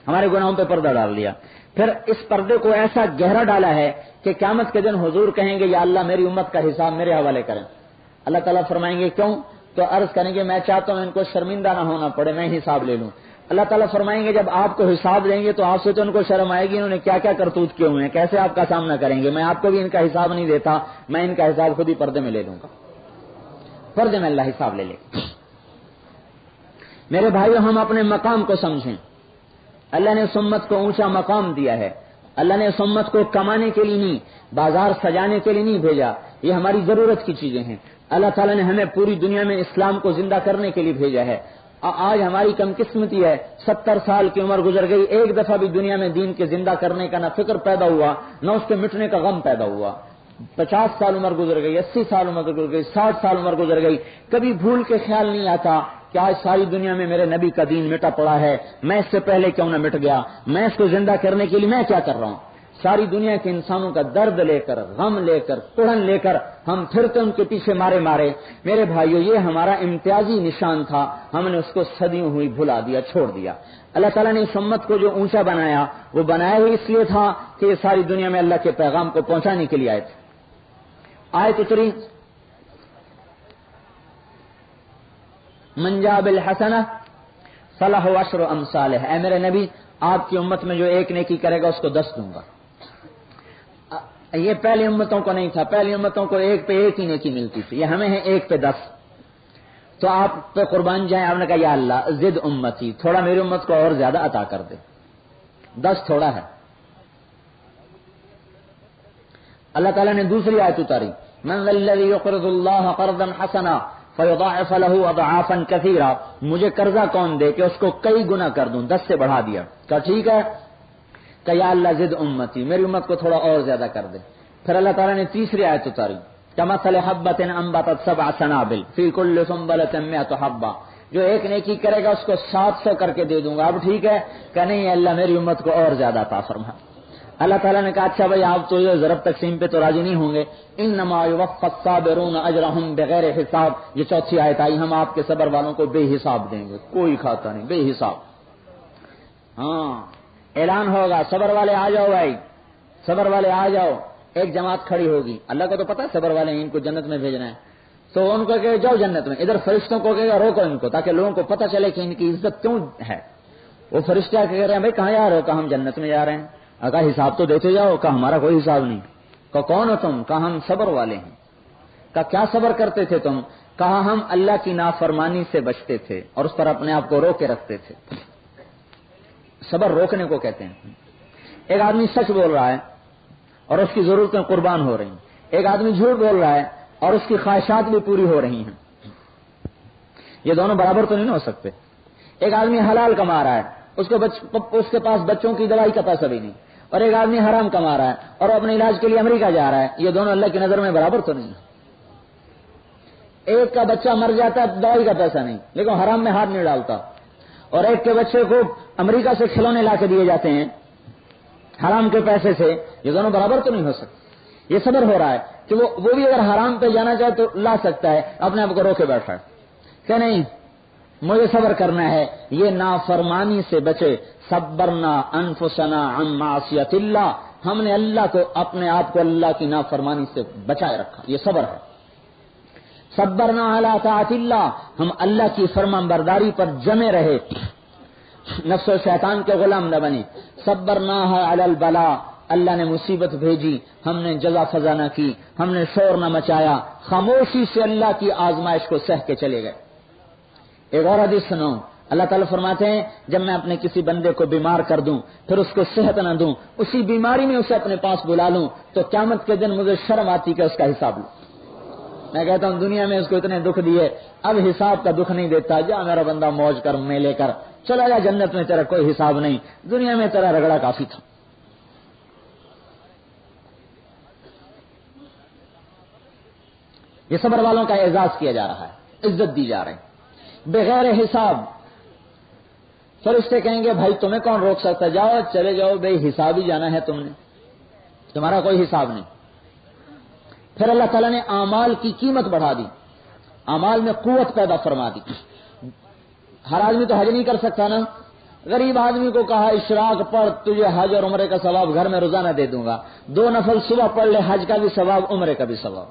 ہمارے گناہوں پہ پردہ ڈال دیا. پھر اس پردے کو ایسا گہرا ڈالا ہے کہ قیامت کے دن حضور کہیں گے یا اللہ میری امت کا حساب میرے حوالے کریں. اللہ تعالیٰ فرمائیں گے کیوں؟ تو عرض کریں گے میں چاہتا ہوں ان کو شرمندہ نہ ہونا پڑے، میں حساب لے لوں. اللہ تعالیٰ فرمائیں گے جب آپ کو حساب لیں گے تو آپ سے تو ان کو شرم آئے گی، انہوں نے کیا کیا کرتوت کیے ہوئے ہیں، کیسے آپ کا سامنا کریں گے. میں آپ کو بھی ان کا حساب نہیں دیتا، میں ان کا حساب خود ہی پردے میں لے لوں گا. پردے میں اللہ حساب لے لے. میرے بھائیو ہم اپنے مقام کو سمجھیں. اللہ نے اس امت کو اونچا مقام دیا ہے. اللہ نے اس امت کو کمانے کے لیے نہیں، بازار سجانے کے لیے نہیں بھیجا. یہ ہماری ضرورت کی چیزیں ہیں. اللہ تعالیٰ نے ہمیں پوری دنیا میں اسلام کو زندہ کرنے کے لیے بھیجا ہے. آج ہماری کم قسمتی ہے، 70 سال کی عمر گزر گئی، ایک دفعہ بھی دنیا میں دین کے زندہ کرنے کا نہ فکر پیدا ہوا، نہ اس کے مٹنے کا غم پیدا ہوا. 50 سال عمر گزر گئی، 80 سال عمر گزر گئی، 60 سال عمر گزر گئی، کبھی بھول کے خیال نہیں آتا کہ آج ساری دنیا میں میرے نبی کا دین مٹا پڑا ہے، میں اس سے پہلے کیوں نہ مٹ گیا، میں اس کو زندہ کرنے کے لیے میں کیا کر رہا ہوں. ساری دنیا کے انسانوں کا درد لے کر، غم لے کر، کڑن لے کر ہم پھرتے ان کے پیچھے مارے مارے. میرے بھائیو یہ ہمارا امتیازی نشان تھا، ہم نے اس کو صدیوں ہوئی بھلا دیا، چھوڑ دیا. اللہ تعالیٰ نے اس امت کو جو اونچا بنایا وہ بنایا ہی اس لیے تھا کہ یہ ساری دنیا میں اللہ کے پیغام کو پہنچانے کے لیے آئے تھے. آیت اتری من جاء بالحسنہ فلہ عشر امثالہ، اے میرے نبی آپ کی امت میں جو ایک نیکی کرے گا اس کو 10 دوں گا۔ یہ پہلی امتوں کو نہیں تھا، پہلی امتوں کو ایک پہ ایک ہی نیکی ملتی تھی، یہ ہمیں ہے ایک پہ 10۔ تو آپ پہ قربان جائیں، آپ نے کہا یا اللہ زد امتی، تھوڑا میری امت کو اور زیادہ عطا کر دے، 10 تھوڑا ہے۔ اللہ تعالیٰ نے دوسری آیت اتاری من ذا الذی یقرض اللہ قرضا حسنا فیضاعف له اضعافا کثیرا، مجھے قرضہ کون دے کہ اس کو کئی گنا کر دوں، 10 سے بڑھا دیا۔ کہا ٹھیک ہے، کہ یا اللہ زد امتی، میری امت کو تھوڑا اور زیادہ کر دے۔ پھر اللہ تعالیٰ نے تیسری آیت اتاری کمثل حبۃ انبتت 7 سنابل فی کل سنبلۃ 100 حبۃ، جو ایک نیکی کرے گا اس کو 700 کر کے دے دوں گا۔ اب ٹھیک ہے کہ نہیں اللہ میری امت کو اور زیادہ عطا فرما۔ اللہ تعالیٰ نے کہا اچھا بھائی آپ تو یہ ضرب تقسیم پہ تو راضی نہیں ہوں گے، انما یوفی الصابرون اجرهم بغیر حساب، یہ چوتھی آیت آئی ہم آپ کے صبر والوں کو بے حساب دیں گے، کوئی کھاتا نہیں، بے حساب۔ ہاں اعلان ہوگا صبر والے آ جاؤ بھائی، صبر والے آ جاؤ، ایک جماعت کھڑی ہوگی، اللہ کو تو پتا ہے صبر والے ان کو جنت میں بھیجنا ہے، تو ان کو کہ جاؤ جنت میں، ادھر فرشتوں کو کہے گا روکو ان کو تاکہ لوگوں کو پتہ چلے کہ ان کی عزت کیوں ہے۔ وہ فرشتے کہہ رہے ہیں بھائی کہاں جا رہے ہو؟ کہا ہم جنت میں جا رہے ہیں۔ کہا حساب تو دیتے جاؤ، کہا ہمارا کوئی حساب نہیں۔ کہا کون ہو تم؟ کہا ہم صبر والے ہیں۔ کہا کیا صبر کرتے تھے تم؟ کہا ہم اللہ کی نافرمانی سے بچتے تھے اور اس پر اپنے آپ کو روکے رکھتے تھے، صبر روکنے کو کہتے ہیں۔ ایک آدمی سچ بول رہا ہے اور اس کی ضرورتیں قربان ہو رہی ہیں، ایک آدمی جھوٹ بول رہا ہے اور اس کی خواہشات بھی پوری ہو رہی ہیں، یہ دونوں برابر تو نہیں ہو سکتے۔ ایک آدمی حلال کما رہا ہے، اس کے پاس بچوں کی دوائی کا پیسہ بھی نہیں، اور ایک آدمی حرام کما رہا ہے اور اپنے علاج کے لیے امریکہ جا رہا ہے، یہ دونوں اللہ کی نظر میں برابر تو نہیں ہے۔ ایک کا بچہ مر جاتا ہے دوائی کا پیسہ نہیں لیکن حرام میں ہاتھ نہیں ڈالتا، اور ایک کے بچے کو امریکہ سے کھلونے لا کے دیے جاتے ہیں حرام کے پیسے سے، یہ دونوں برابر تو نہیں ہو سکتے۔ یہ صبر ہو رہا ہے کہ وہ بھی اگر حرام پہ جانا چاہے تو لا سکتا ہے، اپنے آپ کو روکے بیٹھا ہے کہ نہیں مجھے صبر کرنا ہے، یہ نافرمانی سے بچے۔ صبرنا انفسنا عن معصیت اللہ، ہم نے اللہ کو اپنے آپ کو اللہ کی نافرمانی سے بچائے رکھا، یہ صبر ہے۔ صبرنا علی طاعت اللہ، ہم اللہ کی فرمان برداری پر جمے رہے، نفس و شیطان کے غلام نہ بنے۔ صبرنا علی البلاء، اللہ نے مصیبت بھیجی، ہم نے جزا فضا نہ کی، ہم نے شور نہ مچایا، خاموشی سے اللہ کی آزمائش کو سہ کے چلے گئے۔ ایک اور حدیث سنو، اللہ تعالیٰ فرماتے ہیں جب میں اپنے کسی بندے کو بیمار کر دوں پھر اس کو صحت نہ دوں، اسی بیماری میں اسے اپنے پاس بلا لوں تو قیامت کے دن مجھے شرم آتی کہ اس کا حساب لوں۔ میں کہتا ہوں دنیا میں اس کو اتنے دکھ دیے، اب حساب کا دکھ نہیں دیتا، جا میرا بندہ موج کر میں لے کر چلا جا جنت میں، تیرا کوئی حساب نہیں، دنیا میں تیرا رگڑا کافی تھا۔ یہ صبر والوں کا اعزاز کیا جا رہا ہے، عزت دی جا رہی ہے بغیر حساب۔ فرشتے کہیں گے بھائی تمہیں کون روک سکتا، جاؤ چلے جاؤ، بے حساب ہی جانا ہے، تم نے تمہارا کوئی حساب نہیں۔ پھر اللہ تعالیٰ نے اعمال کی قیمت بڑھا دی، اعمال میں قوت پیدا فرما دی۔ ہر آدمی تو حج نہیں کر سکتا نا، غریب آدمی کو کہا اشراق پڑھ تجھے حج اور عمرے کا ثواب گھر میں روزانہ دے دوں گا، 2 نفل صبح پڑھ لے، حج کا بھی ثواب عمرے کا بھی ثواب۔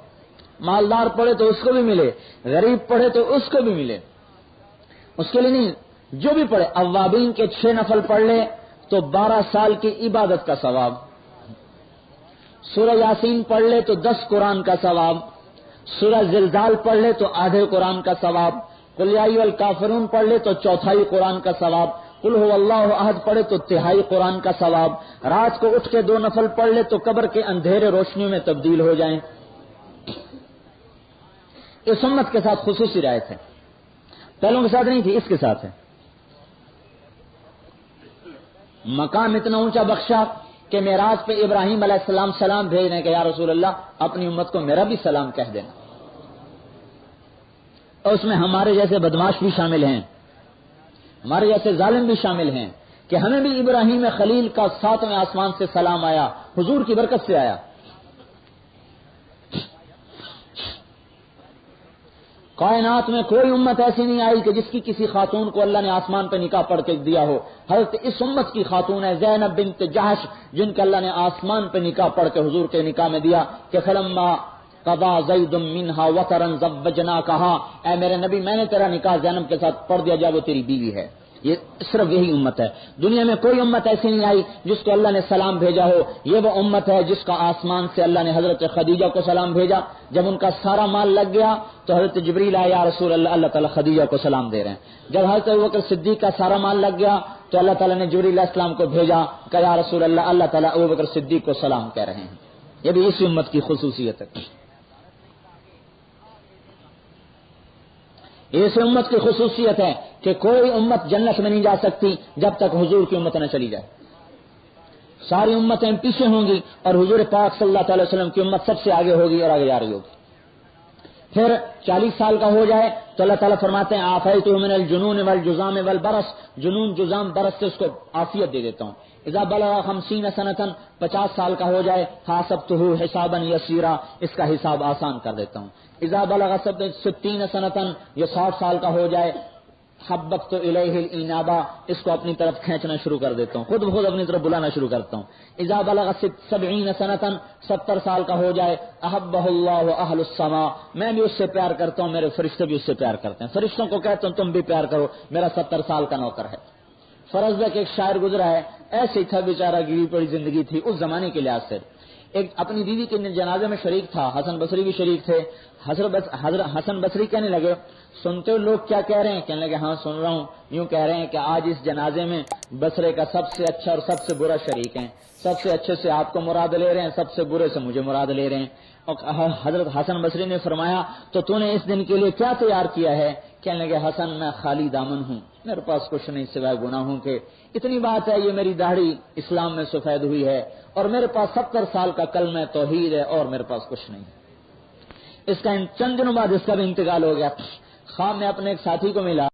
مالدار پڑھے تو اس کو بھی ملے، غریب پڑھے تو اس کو بھی ملے، اس کے لیے نہیں، جو بھی پڑھے۔ اوابین کے 6 نفل پڑھ لے تو 12 سال کی عبادت کا ثواب، سورہ یاسین پڑھ لے تو 10 قرآن کا ثواب، سورہ زلزال پڑھ لے تو آدھے قرآن کا ثواب، قل یا ایھا الکافرون پڑھ لے تو 1/4 قرآن کا ثواب، قل هو اللہ احد پڑھے تو 1/3 قرآن کا ثواب۔ رات کو اٹھ کے 2 نفل پڑھ لے تو قبر کے اندھیرے روشنیوں میں تبدیل ہو جائیں۔ اس امت کے ساتھ خصوصی رعایت ہے، پہلوں کے ساتھ نہیں تھی، اس کے ساتھ ہے۔ مقام اتنا اونچا بخشا کہ معراج پہ ابراہیم علیہ السلام سلام بھیجنے کہ یا رسول اللہ اپنی امت کو میرا بھی سلام کہہ دینا، اور اس میں ہمارے جیسے بدماش بھی شامل ہیں، ہمارے جیسے ظالم بھی شامل ہیں، کہ ہمیں بھی ابراہیم خلیل کا 7ویں آسمان سے سلام آیا، حضور کی برکت سے آیا۔ کائنات میں کوئی امت ایسی نہیں آئی کہ جس کی کسی خاتون کو اللہ نے آسمان پہ نکاح پڑھ کے دیا ہو۔ حضرت اس امت کی خاتون ہے زینب بنت جحش، جن کا اللہ نے آسمان پہ نکاح پڑھ کے حضور کے نکاح میں دیا کہ فلما قضا زید منہا وطرا زوجناکہا، اے میرے نبی میں نے تیرا نکاح زینب کے ساتھ پڑھ دیا جب وہ تیری بیوی ہے۔ یہ صرف یہی امت ہے، دنیا میں کوئی امت ایسی نہیں آئی جس کو اللہ نے سلام بھیجا ہو۔ یہ وہ امت ہے جس کا آسمان سے اللہ نے حضرت خدیجہ کو سلام بھیجا، جب ان کا سارا مال لگ گیا تو حضرت جبریل آیا، یا رسول اللہ، اللہ تعالیٰ خدیجہ کو سلام دے رہے ہیں۔ جب حضرت ابوبکر صدیق کا سارا مال لگ گیا تو اللہ تعالیٰ نے جبریل علیہ السلام کو بھیجا کہ یا رسول اللہ، اللہ تعالیٰ ابوبکر صدیق کو سلام کہہ رہے ہیں۔ یہ بھی اسی امت کی خصوصیت ہے، اس امت کی خصوصیت ہے کہ کوئی امت جنت میں نہیں جا سکتی جب تک حضور کی امت نہ چلی جائے۔ ساری امتیں پیچھے ہوں گی اور حضور پاک صلی اللہ تعالی وسلم کی امت سب سے آگے ہوگی اور آگے جا رہی ہوگی۔ پھر 40 سال کا ہو جائے تو اللہ تعالیٰ فرماتے ہیں عافیت من الجنون والجزام والبرص، جنون جزام برص سے اس کو عافیت دے دیتا ہوں۔ اذا بلغ 50 سنۃ، 50 سال کا ہو جائے حاسبتہ حسابا یسیرا، اس کا حساب آسان کر دیتا ہوں۔ اذا بلغ 60 سنۃ، یہ 60 سال کا ہو جائے حببت الیہ الانابہ، اس کو اپنی طرف کھینچنا شروع کر دیتا ہوں، خود بخود اپنی طرف بلانا شروع کرتا ہوں۔ اذا بلغ 70 سنۃ، 70 سال کا ہو جائے احبہ اللہ اہل السماء، میں بھی اس سے پیار کرتا ہوں، میرے فرشتے بھی اس سے پیار کرتے ہیں، فرشتوں کو کہتا ہوں تم بھی پیار کرو، میرا 70 سال کا نوکر ہے۔ فرض ہے کہ ایک شاعر گزرا ہے، ایسے ہی تھا بیچارہ، گری پڑی زندگی تھی اس زمانے کے لحاظ سے، ایک اپنی بیوی کے جنازے میں شریک تھا، حسن بصری بھی شریک تھے۔ حضرت حسن بصری کہنے لگے سنتے ہو لوگ کیا کہہ رہے ہیں؟ کہنے لگے ہاں سن رہا ہوں، یوں کہہ رہے ہیں کہ آج اس جنازے میں بصرے کا سب سے اچھا اور سب سے برا شریک ہیں، سب سے اچھے سے آپ کو مراد لے رہے ہیں، سب سے برے سے مجھے مراد لے رہے ہیں۔ اور حضرت حسن بصری نے فرمایا تو نے اس دن کے لیے کیا تیار کیا ہے؟ کہنے لگے حسن میں خالی دامن ہوں، میرے پاس کچھ نہیں سوائے گناہوں کے، اتنی بات ہے یہ میری داڑھی اسلام میں سفید ہوئی ہے اور میرے پاس 70 سال کا کلمہ توحید ہے اور میرے پاس کچھ نہیں۔ اس کا چند دنوں بعد اس کا بھی انتقال ہو گیا۔ خواب میں اپنے ایک ساتھی کو ملا،